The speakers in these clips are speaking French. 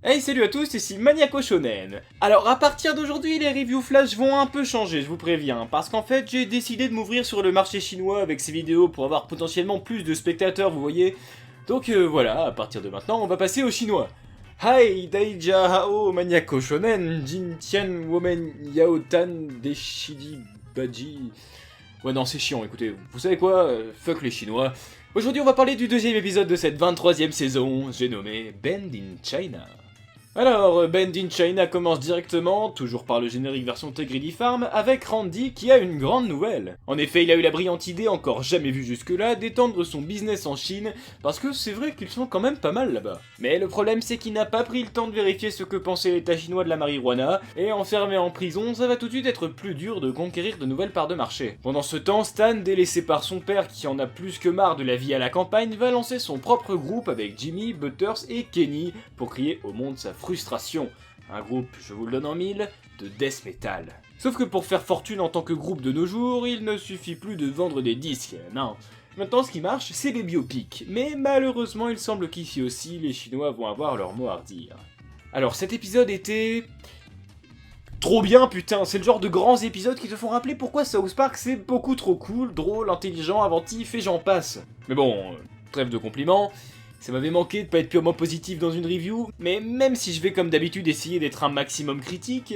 Hey salut à tous, ici Maniaco Shonen. Alors à partir d'aujourd'hui les reviews flash vont un peu changer, je vous préviens, parce qu'en fait j'ai décidé de m'ouvrir sur le marché chinois avec ces vidéos pour avoir potentiellement plus de spectateurs, vous voyez. Donc voilà, à partir de maintenant on va passer au chinois. Hai Daija Hao Maniaco Shonen Jin Tian Women Yao Tan Deshidi Baji... Ouais non c'est chiant, écoutez, vous savez quoi, fuck les chinois. Aujourd'hui on va parler du deuxième épisode de cette 23e saison, j'ai nommé Bend in China. Alors, Bend in China commence directement, toujours par le générique version Tegridy Farm, avec Randy qui a une grande nouvelle. En effet, il a eu la brillante idée, encore jamais vue jusque-là, d'étendre son business en Chine, parce que c'est vrai qu'ils sont quand même pas mal là-bas. Mais le problème c'est qu'il n'a pas pris le temps de vérifier ce que pensait l'état chinois de la marijuana, et enfermé en prison, ça va tout de suite être plus dur de conquérir de nouvelles parts de marché. Pendant ce temps, Stan, délaissé par son père qui en a plus que marre de la vie à la campagne, va lancer son propre groupe avec Jimmy, Butters et Kenny, pour crier au monde sa frustration. Un groupe, je vous le donne en mille, de death metal. Sauf que pour faire fortune en tant que groupe de nos jours, il ne suffit plus de vendre des disques, non. Maintenant ce qui marche, c'est les biopics, mais malheureusement il semble qu'ici aussi, les Chinois vont avoir leur mot à redire. Alors cet épisode était... trop bien putain, c'est le genre de grands épisodes qui te font rappeler pourquoi South Park c'est beaucoup trop cool, drôle, intelligent, inventif et j'en passe. Mais bon, trêve de compliments. Ça m'avait manqué de pas être purement positif dans une review, mais même si je vais comme d'habitude essayer d'être un maximum critique,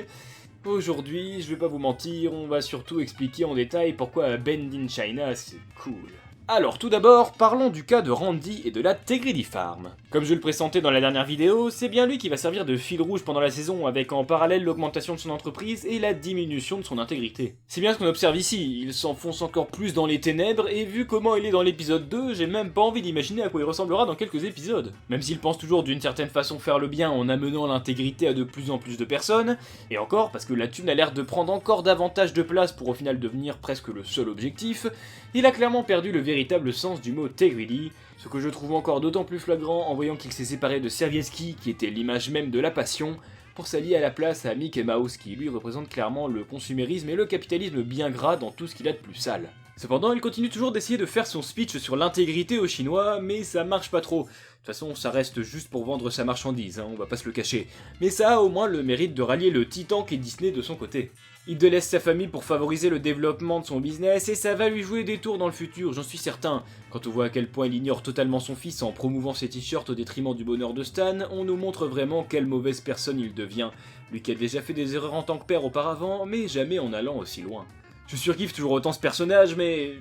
aujourd'hui, je vais pas vous mentir, on va surtout expliquer en détail pourquoi Bend in China c'est cool. Alors tout d'abord, parlons du cas de Randy et de la Tegridy Farm. Comme je le pressentais dans la dernière vidéo, c'est bien lui qui va servir de fil rouge pendant la saison, avec en parallèle l'augmentation de son entreprise et la diminution de son intégrité. C'est bien ce qu'on observe ici, il s'enfonce encore plus dans les ténèbres, et vu comment il est dans l'épisode 2, j'ai même pas envie d'imaginer à quoi il ressemblera dans quelques épisodes. Même s'il pense toujours d'une certaine façon faire le bien en amenant l'intégrité à de plus en plus de personnes, et encore parce que la thune a l'air de prendre encore davantage de place pour au final devenir presque le seul objectif, il a clairement perdu le véritable sens du mot Tegridy, ce que je trouve encore d'autant plus flagrant en voyant qu'il s'est séparé de Servieski, qui était l'image même de la passion, pour s'allier à la place à Mickey Mouse, qui lui représente clairement le consumérisme et le capitalisme bien gras dans tout ce qu'il a de plus sale. Cependant, il continue toujours d'essayer de faire son speech sur l'intégrité aux Chinois, mais ça marche pas trop. De toute façon, ça reste juste pour vendre sa marchandise, on va pas se le cacher. Mais ça a au moins le mérite de rallier le titan qu'est Disney de son côté. Il délaisse sa famille pour favoriser le développement de son business et ça va lui jouer des tours dans le futur, j'en suis certain. Quand on voit à quel point il ignore totalement son fils en promouvant ses t-shirts au détriment du bonheur de Stan, on nous montre vraiment quelle mauvaise personne il devient. Lui qui a déjà fait des erreurs en tant que père auparavant, mais jamais en allant aussi loin. Je surkiffe toujours autant ce personnage, mais...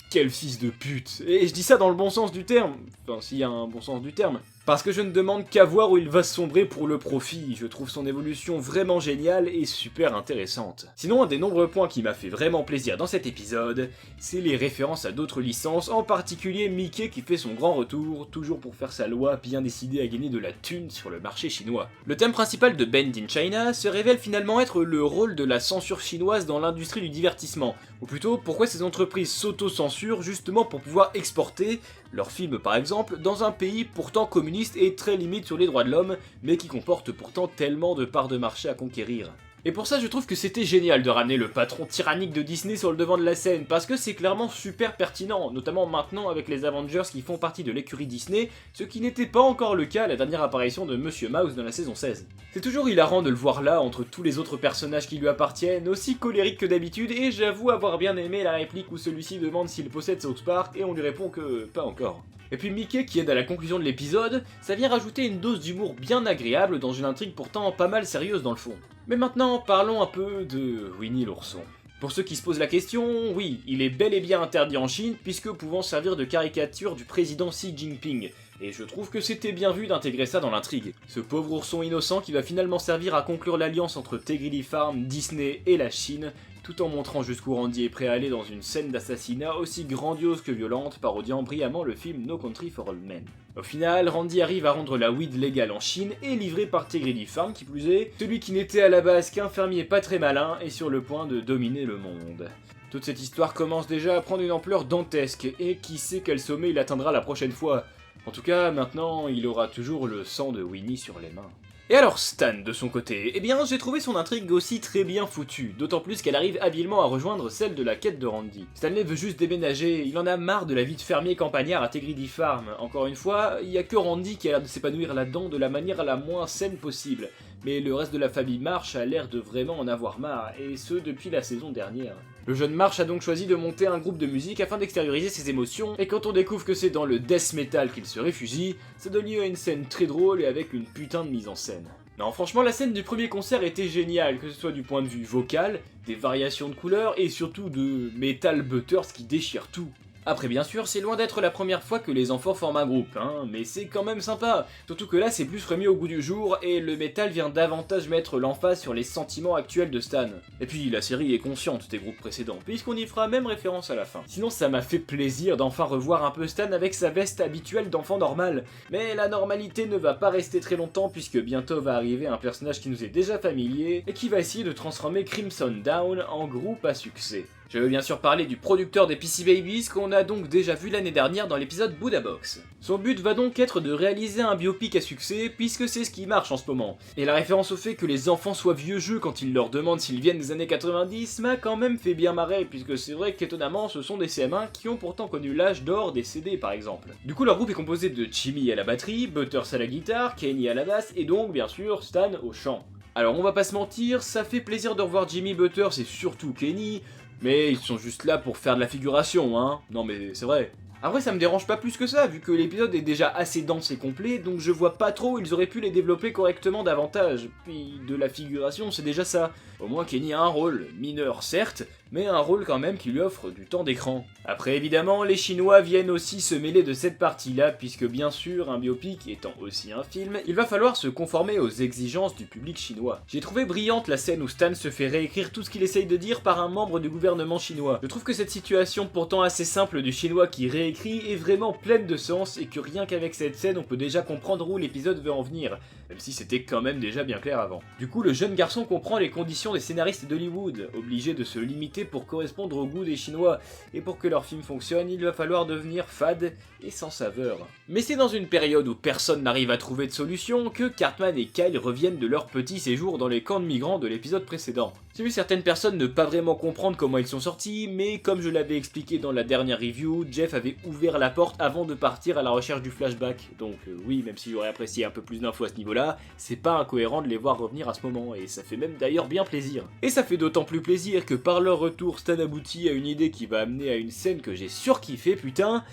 quel fils de pute. Et je dis ça dans le bon sens du terme, enfin s'il y a un bon sens du terme. Parce que je ne demande qu'à voir où il va sombrer pour le profit, je trouve son évolution vraiment géniale et super intéressante. Sinon, un des nombreux points qui m'a fait vraiment plaisir dans cet épisode, c'est les références à d'autres licences, en particulier Mickey qui fait son grand retour, toujours pour faire sa loi bien décidé à gagner de la thune sur le marché chinois. Le thème principal de Bend in China se révèle finalement être le rôle de la censure chinoise dans l'industrie du divertissement, ou plutôt pourquoi ces entreprises s'auto-censurent justement pour pouvoir exporter leurs films par exemple dans un pays pourtant communiste et très limite sur les droits de l'homme, mais qui comporte pourtant tellement de parts de marché à conquérir. Et pour ça je trouve que c'était génial de ramener le patron tyrannique de Disney sur le devant de la scène, parce que c'est clairement super pertinent, notamment maintenant avec les Avengers qui font partie de l'écurie Disney, ce qui n'était pas encore le cas à la dernière apparition de Monsieur Mouse dans la saison 16. C'est toujours hilarant de le voir là, entre tous les autres personnages qui lui appartiennent, aussi colérique que d'habitude, et j'avoue avoir bien aimé la réplique où celui-ci demande s'il possède South Park, et on lui répond que pas encore. Et puis Mickey qui aide à la conclusion de l'épisode, ça vient rajouter une dose d'humour bien agréable dans une intrigue pourtant pas mal sérieuse dans le fond. Mais maintenant, parlons un peu de Winnie l'ourson. Pour ceux qui se posent la question, oui, il est bel et bien interdit en Chine puisque pouvant servir de caricature du président Xi Jinping. Et je trouve que c'était bien vu d'intégrer ça dans l'intrigue. Ce pauvre ourson innocent qui va finalement servir à conclure l'alliance entre Tegridy Farm, Disney et la Chine, tout en montrant jusqu'où Randy est prêt à aller dans une scène d'assassinat aussi grandiose que violente, parodiant brillamment le film No Country for Old Men. Au final, Randy arrive à rendre la weed légale en Chine et livrée par Tegridy Farm qui plus est, celui qui n'était à la base qu'un fermier pas très malin est sur le point de dominer le monde. Toute cette histoire commence déjà à prendre une ampleur dantesque, et qui sait quel sommet il atteindra la prochaine fois. En tout cas, maintenant, il aura toujours le sang de Winnie sur les mains. Et alors Stan, de son côté, eh bien j'ai trouvé son intrigue aussi très bien foutue, d'autant plus qu'elle arrive habilement à rejoindre celle de la quête de Randy. Stanley veut juste déménager, il en a marre de la vie de fermier campagnard à Tegridy Farm. Encore une fois, il y a que Randy qui a l'air de s'épanouir là-dedans de la manière la moins saine possible. Mais le reste de la famille Marsh a l'air de vraiment en avoir marre, et ce depuis la saison dernière. Le jeune Marsh a donc choisi de monter un groupe de musique afin d'extérioriser ses émotions, et quand on découvre que c'est dans le death metal qu'il se réfugie, ça donne lieu à une scène très drôle et avec une putain de mise en scène. Non, franchement, la scène du premier concert était géniale, que ce soit du point de vue vocal, des variations de couleurs, et surtout de Metal Butters qui déchire tout. Après bien sûr, c'est loin d'être la première fois que les enfants forment un groupe, hein, mais c'est quand même sympa, surtout que là c'est plus remis au goût du jour, et le métal vient davantage mettre l'emphase sur les sentiments actuels de Stan. Et puis la série est consciente des groupes précédents, puisqu'on y fera même référence à la fin. Sinon ça m'a fait plaisir d'enfin revoir un peu Stan avec sa veste habituelle d'enfant normal, mais la normalité ne va pas rester très longtemps puisque bientôt va arriver un personnage qui nous est déjà familier, et qui va essayer de transformer Crimson Dawn en groupe à succès. Je veux bien sûr parler du producteur des PC Babies qu'on a donc déjà vu l'année dernière dans l'épisode Buddha Box. Son but va donc être de réaliser un biopic à succès puisque c'est ce qui marche en ce moment. Et la référence au fait que les enfants soient vieux jeux quand ils leur demandent s'ils viennent des années 90 m'a quand même fait bien marrer puisque c'est vrai qu'étonnamment ce sont des CM1 qui ont pourtant connu l'âge d'or des CD par exemple. Du coup leur groupe est composé de Jimmy à la batterie, Butters à la guitare, Kenny à la basse et donc bien sûr Stan au chant. Alors on va pas se mentir, ça fait plaisir de revoir Jimmy, Butters et surtout Kenny, mais ils sont juste là pour faire de la figuration, hein. Non mais c'est vrai. Après ça me dérange pas plus que ça, vu que l'épisode est déjà assez dense et complet, donc je vois pas trop où ils auraient pu les développer correctement davantage. Puis de la figuration c'est déjà ça. Au moins Kenny a un rôle, mineur certes, mais un rôle quand même qui lui offre du temps d'écran. Après évidemment, les Chinois viennent aussi se mêler de cette partie-là, puisque bien sûr, un biopic étant aussi un film, il va falloir se conformer aux exigences du public chinois. J'ai trouvé brillante la scène où Stan se fait réécrire tout ce qu'il essaye de dire par un membre du gouvernement chinois. Je trouve que cette situation pourtant assez simple du chinois qui réécrit est vraiment pleine de sens, et que rien qu'avec cette scène on peut déjà comprendre où l'épisode veut en venir, même si c'était quand même déjà bien clair avant. Du coup, le jeune garçon comprend les conditions des scénaristes d'Hollywood, obligés de se limiter pour correspondre au goût des Chinois, et pour que leur film fonctionne, il va falloir devenir fade et sans saveur. Mais c'est dans une période où personne n'arrive à trouver de solution que Cartman et Kyle reviennent de leur petit séjour dans les camps de migrants de l'épisode précédent. J'ai vu certaines personnes ne pas vraiment comprendre comment ils sont sortis, mais comme je l'avais expliqué dans la dernière review, Jeff avait ouvert la porte avant de partir à la recherche du flashback, donc oui, même si j'aurais apprécié un peu plus d'infos à ce niveau-là, c'est pas incohérent de les voir revenir à ce moment, et ça fait même d'ailleurs bien plaisir. Et ça fait d'autant plus plaisir que par leur retour, Stan aboutit à une idée qui va amener à une scène que j'ai surkiffé, putain.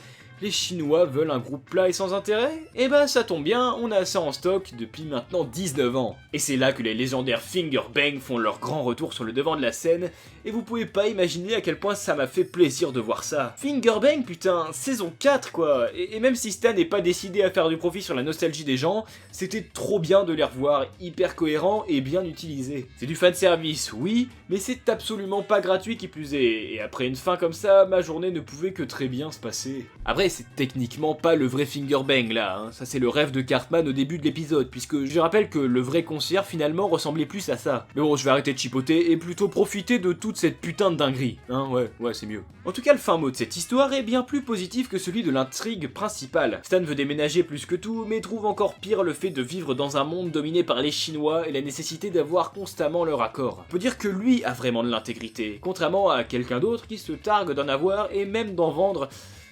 Les Chinois veulent un groupe plat et sans intérêt? Eh ben ça tombe bien, on a ça en stock depuis maintenant 19 ans. Et c'est là que les légendaires Finger Bang font leur grand retour sur le devant de la scène, et vous pouvez pas imaginer à quel point ça m'a fait plaisir de voir ça. Finger Bang putain, saison 4 quoi, et même si Stan n'est pas décidé à faire du profit sur la nostalgie des gens, c'était trop bien de les revoir, hyper cohérents et bien utilisés. C'est du fanservice, oui, mais c'est absolument pas gratuit qui plus est, et après une fin comme ça, ma journée ne pouvait que très bien se passer. Après, c'est techniquement pas le vrai fingerbang là, hein. Ça c'est le rêve de Cartman au début de l'épisode, puisque je rappelle que le vrai concert finalement ressemblait plus à ça. Mais bon, je vais arrêter de chipoter et plutôt profiter de toute cette putain de dinguerie, hein, ouais, c'est mieux. En tout cas, le fin mot de cette histoire est bien plus positif que celui de l'intrigue principale. Stan veut déménager plus que tout, mais trouve encore pire le fait de vivre dans un monde dominé par les Chinois et la nécessité d'avoir constamment leur accord. On peut dire que lui a vraiment de l'intégrité, contrairement à quelqu'un d'autre qui se targue d'en avoir et même d'en vendre,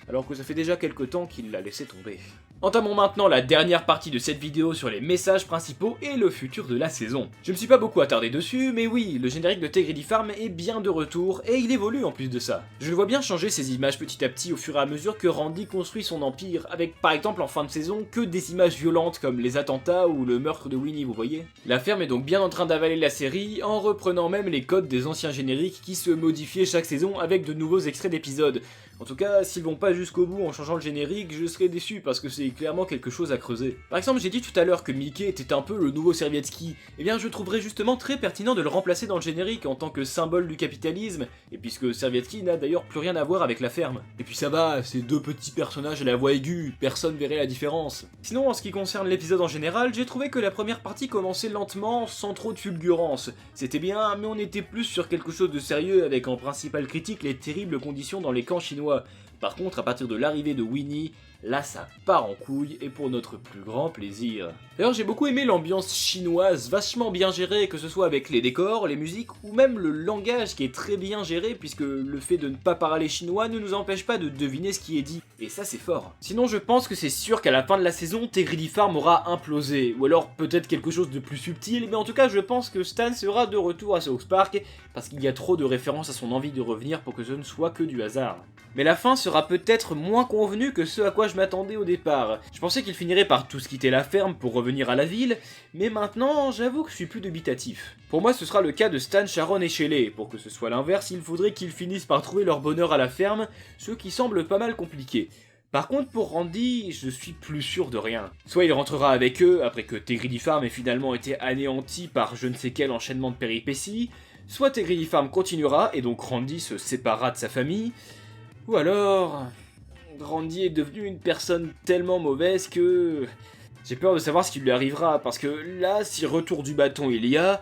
alors que ça fait déjà quelques temps qu'il l'a laissé tomber. Entamons maintenant la dernière partie de cette vidéo sur les messages principaux et le futur de la saison. Je me suis pas beaucoup attardé dessus, mais oui, le générique de Tegridy Farm est bien de retour, et il évolue en plus de ça. Je le vois bien changer ses images petit à petit au fur et à mesure que Randy construit son empire, avec par exemple en fin de saison que des images violentes comme les attentats ou le meurtre de Winnie, vous voyez. La ferme est donc bien en train d'avaler la série, en reprenant même les codes des anciens génériques qui se modifiaient chaque saison avec de nouveaux extraits d'épisodes. En tout cas, s'ils vont pas jusqu'au bout en changeant le générique, je serai déçu parce que c'est clairement quelque chose à creuser. Par exemple, j'ai dit tout à l'heure que Mickey était un peu le nouveau Servietsky, et bien je trouverais justement très pertinent de le remplacer dans le générique en tant que symbole du capitalisme, et puisque Servietsky n'a d'ailleurs plus rien à voir avec la ferme. Et puis ça va, ces deux petits personnages à la voix aiguë, personne verrait la différence. Sinon, en ce qui concerne l'épisode en général, j'ai trouvé que la première partie commençait lentement, sans trop de fulgurance. C'était bien, mais on était plus sur quelque chose de sérieux avec en principale critique les terribles conditions dans les camps chinois. Par contre, à partir de l'arrivée de Winnie, là ça part en couille et pour notre plus grand plaisir. D'ailleurs j'ai beaucoup aimé l'ambiance chinoise, vachement bien gérée, que ce soit avec les décors, les musiques ou même le langage qui est très bien géré puisque le fait de ne pas parler chinois ne nous empêche pas de deviner ce qui est dit, et ça c'est fort. Sinon je pense que c'est sûr qu'à la fin de la saison, Tegridy Farm aura implosé, ou alors peut-être quelque chose de plus subtil, mais en tout cas je pense que Stan sera de retour à South Park parce qu'il y a trop de références à son envie de revenir pour que ce ne soit que du hasard. Mais la fin sera peut-être moins convenue que ce à quoi je m'attendais au départ. Je pensais qu'il finirait par tous quitter la ferme pour revenir à la ville, mais maintenant j'avoue que je suis plus dubitatif. Pour moi ce sera le cas de Stan, Sharon et Shelley. Pour que ce soit l'inverse, il faudrait qu'ils finissent par trouver leur bonheur à la ferme, ce qui semble pas mal compliqué. Par contre pour Randy, je suis plus sûr de rien. Soit il rentrera avec eux après que Tegridy Farm ait finalement été anéanti par je ne sais quel enchaînement de péripéties, soit Tegridy Farm continuera et donc Randy se séparera de sa famille, ou alors, Randy est devenu une personne tellement mauvaise que j'ai peur de savoir ce qui lui arrivera, parce que là, si retour du bâton il y a,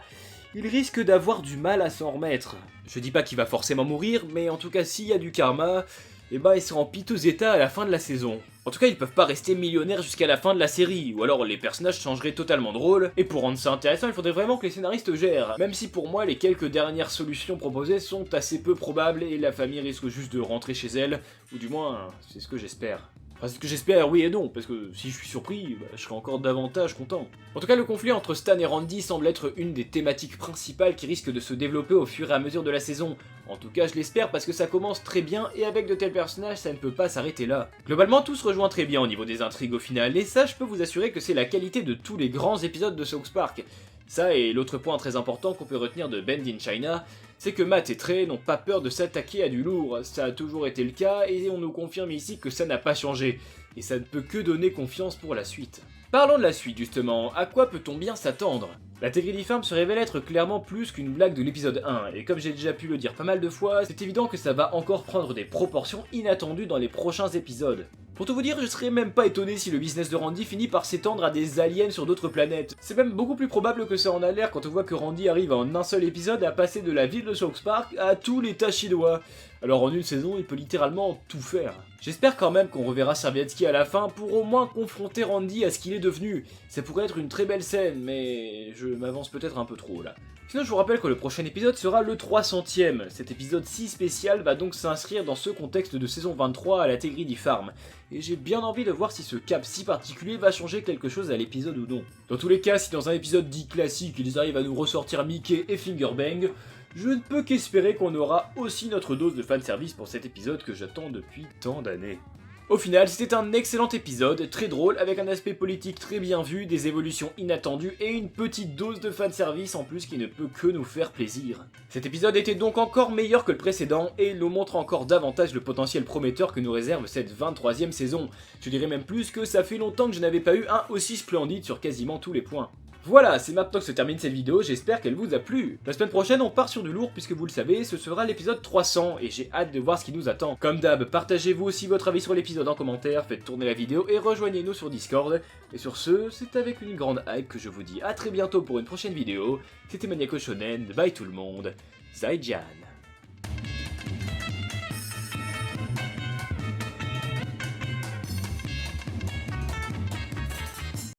il risque d'avoir du mal à s'en remettre. Je dis pas qu'il va forcément mourir, mais en tout cas s'il y a du karma, et bah il sera en piteux état à la fin de la saison. En tout cas, ils peuvent pas rester millionnaires jusqu'à la fin de la série, ou alors les personnages changeraient totalement de rôle, et pour rendre ça intéressant, il faudrait vraiment que les scénaristes gèrent, même si pour moi, les quelques dernières solutions proposées sont assez peu probables, et la famille risque juste de rentrer chez elle, ou du moins, c'est ce que j'espère. Enfin, c'est ce que j'espère, oui et non, parce que si je suis surpris, bah, je serai encore davantage content. En tout cas, le conflit entre Stan et Randy semble être une des thématiques principales qui risque de se développer au fur et à mesure de la saison. En tout cas, je l'espère parce que ça commence très bien et avec de tels personnages, ça ne peut pas s'arrêter là. Globalement, tout se rejoint très bien au niveau des intrigues au final, et ça, je peux vous assurer que c'est la qualité de tous les grands épisodes de South Park. Ça, et l'autre point très important qu'on peut retenir de Bend in China, c'est que Matt et Trey n'ont pas peur de s'attaquer à du lourd. Ça a toujours été le cas, et on nous confirme ici que ça n'a pas changé. Et ça ne peut que donner confiance pour la suite. Parlons de la suite justement, à quoi peut-on bien s'attendre? La Tegridy Farm se révèle être clairement plus qu'une blague de l'épisode 1, et comme j'ai déjà pu le dire pas mal de fois, c'est évident que ça va encore prendre des proportions inattendues dans les prochains épisodes. Pour tout vous dire, je serais même pas étonné si le business de Randy finit par s'étendre à des aliens sur d'autres planètes. C'est même beaucoup plus probable que ça en a l'air quand on voit que Randy arrive en un seul épisode à passer de la ville de South Park à tout l'état chinois. Alors en une saison, il peut littéralement tout faire. J'espère quand même qu'on reverra Servietsky à la fin pour au moins confronter Randy à ce qu'il est devenu. Ça pourrait être une très belle scène, mais je m'avance peut-être un peu trop là. Sinon je vous rappelle que le prochain épisode sera le 300ème. Cet épisode si spécial va donc s'inscrire dans ce contexte de saison 23 à la Tegridy Farm. Et j'ai bien envie de voir si ce cap si particulier va changer quelque chose à l'épisode ou non. Dans tous les cas, si dans un épisode dit classique, ils arrivent à nous ressortir Mickey et Fingerbang, je ne peux qu'espérer qu'on aura aussi notre dose de fanservice pour cet épisode que j'attends depuis tant d'années. Au final, c'était un excellent épisode, très drôle, avec un aspect politique très bien vu, des évolutions inattendues et une petite dose de fanservice en plus qui ne peut que nous faire plaisir. Cet épisode était donc encore meilleur que le précédent et nous montre encore davantage le potentiel prometteur que nous réserve cette 23ème saison. Je dirais même plus que ça fait longtemps que je n'avais pas eu un aussi splendide sur quasiment tous les points. Voilà, c'est maintenant que se termine cette vidéo, j'espère qu'elle vous a plu. La semaine prochaine, on part sur du lourd puisque vous le savez, ce sera l'épisode 300 et j'ai hâte de voir ce qui nous attend. Comme d'hab, partagez-vous aussi votre avis sur l'épisode en commentaire, faites tourner la vidéo et rejoignez-nous sur Discord. Et sur ce, c'est avec une grande hype que je vous dis à très bientôt pour une prochaine vidéo. C'était Maniaco Shonen, bye tout le monde, Zaijian.